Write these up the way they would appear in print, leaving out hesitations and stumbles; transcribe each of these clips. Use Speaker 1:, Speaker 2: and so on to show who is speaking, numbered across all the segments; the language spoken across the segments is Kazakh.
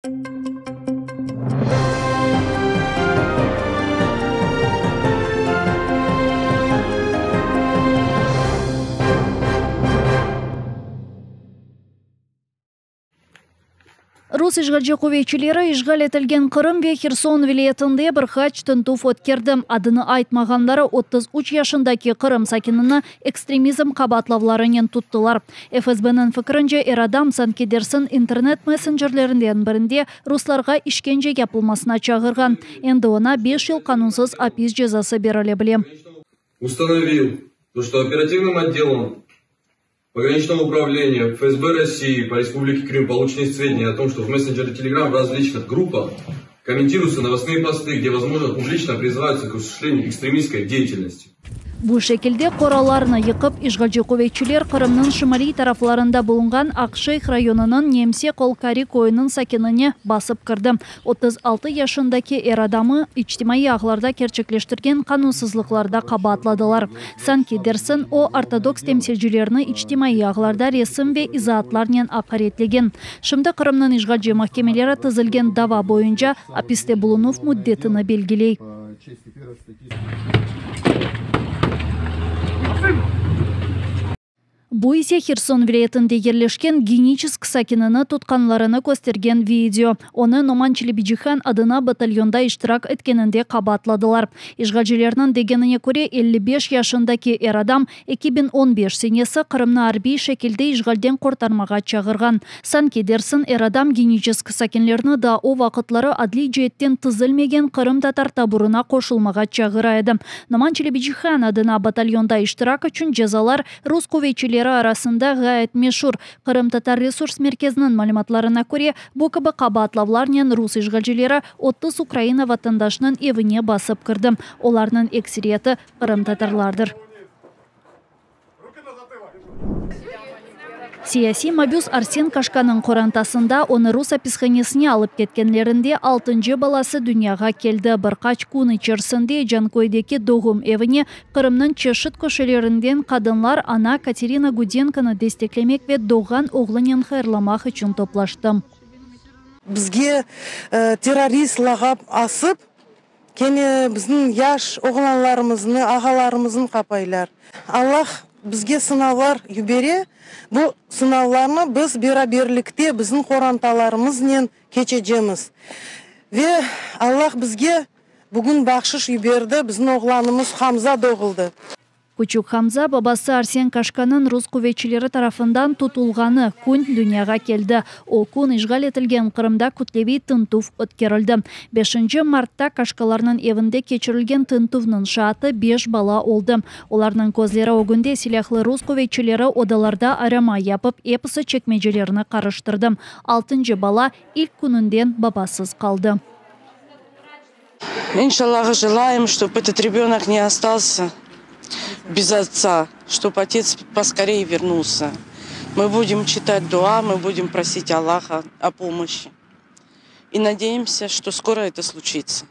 Speaker 1: Рус ишгалжы көвейчілері ишгал етілген Қырым ве Херсон вилиетінде бір хач тынтуф өткерді. Адыны айтмағандары 33 яшындаки Қырым сакинini экстремизм қабатлавларынен туттылар. ФСБ-нің фікірінже адам Санкт-Петербург интернет мессенджерлерінден бірінде русларға ишкенже yapılmasına чағырған. Енді она 5 жыл канунсыз апиз жазасы беріле білем.
Speaker 2: Установил, что оперативным отделом Пограничного управления ФСБ России по Республике Крым получены сведения о том, что в мессенджере Telegram в различных группах комментируются новостные посты, где, возможно, публично призываются к осуществлению экстремистской деятельности.
Speaker 1: Бұл шекілде қораларыны йықып, ишгалжы көвейчілер Қырымның шымали тарафларында болынған Ақшейх районының Немсе Қолкари койының сакинине басып кірді. 36 яшындаки адамы ичтимai ағларда керчеклештірген қанунсызлықларда қабатладылар. Санкт-Петербург о ортодокс темсилчилерини ичтимai ағларда ресім ве изаатларнен ақаретлеген. Шымды Қырымның ишгалжы махкемелері тізілген дава бойынша аписте булунув муддетini белгилей. Бұл есе Херсон вилаятында ерлешкен Геническ сакинini tutqanlarını көстерген видео. Оны Номан Челебиджихан адына батальонда иштирак эткенинде қабатладылар. Ишгалжылерінің дегеніне көре 55 яшындаки адам 2015 сенесі Қырымны арби шекілде ишгалден қортармаға чағырған. Санкт-Петербург адам Геническ сакинлеріні да о вақытлары адли жеттен тызылмеген Қырым татар табурына қошылмаға чағырайды. Номан Челебиджихан адына батальонда иштирак үшін жазалар рус көвейчілері арасында ғайет мешур. Қырым татар ресурс мерkezінің малиматларына көре, бұқыбы қабатлавларнен рус ишгалжылері 30 Украина ватандашының евіне басып кірді. Оларның эксиреті Қырым татарлардыр. Сияси мабюс Арсен Кашканың қорантасында оны рус аписханесіне алып кеткенлерінде 6-шы баласы дүнияға келді. Бір қач күн içerisinde Жанкойдеки доғым евіне Қырымның чешіт көшелерінден қадынлар ана Катерина Гуденканы дестеклемек ве доған оғлынен хайырламақ үшін топлашты.
Speaker 3: Бізге террорист лағап асып, кені біздің яш оғланларымызны, ағаларымызын қапайлар. Аллах бізге сынаулар юбере, бұл сынауларны біз бераберлікте біздің қоранталарымызнен кечежеміз. Ве Аллах бізге бүгін бақшыш юберді, біздің оғланымыз Хамза доғылды.
Speaker 1: Күчік Хамза бабасы Арсен Кашканың рус көвейчілері тарафындан тұтылғаны күн дүнияға келді. Ол күн ишгал етілген Қырымда күтлеви тынтуф өткерілді. 5 мартта Кашкаларының евінде кечірілген тынтуфның шаты 5 бала олды. Оларның көзлері өгінде силахлы рус көвейчілері одаларда арама япып, епісі чекмежелеріні қарыштырды. 6 бала ilk күнінден бабасыз қалды.
Speaker 4: Иншаллах, желаем, чтобы этот ребенок не остался без отца, чтобы отец поскорее вернулся. Мы будем читать дуа, мы будем просить Аллаха о помощи. И надеемся, что скоро это случится.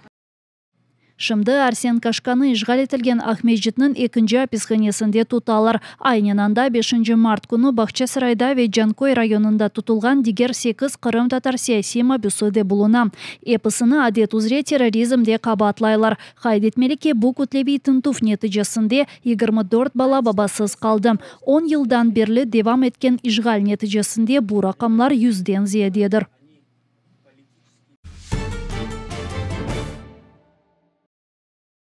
Speaker 1: Шымды Арсен Кашканы ишгал етілген Ахмеджитнің 2-ші аписханесінде тұталар. Айненанда 5 март күні Бақчасарайда ве Жанкой районында тұтылған дигер 8 Қырым татар сияси мабюсы де бұлына. Епісіні адет ұзре терроризмде қабатлайлар. Хайдетмеліке бұл күтлеви тынтуф нетижесінде 24 бала бабасыз қалды. 10 жылдан берлі девам еткен ишгал нетижесінде бұл рақамлар 100-ден зиедедір.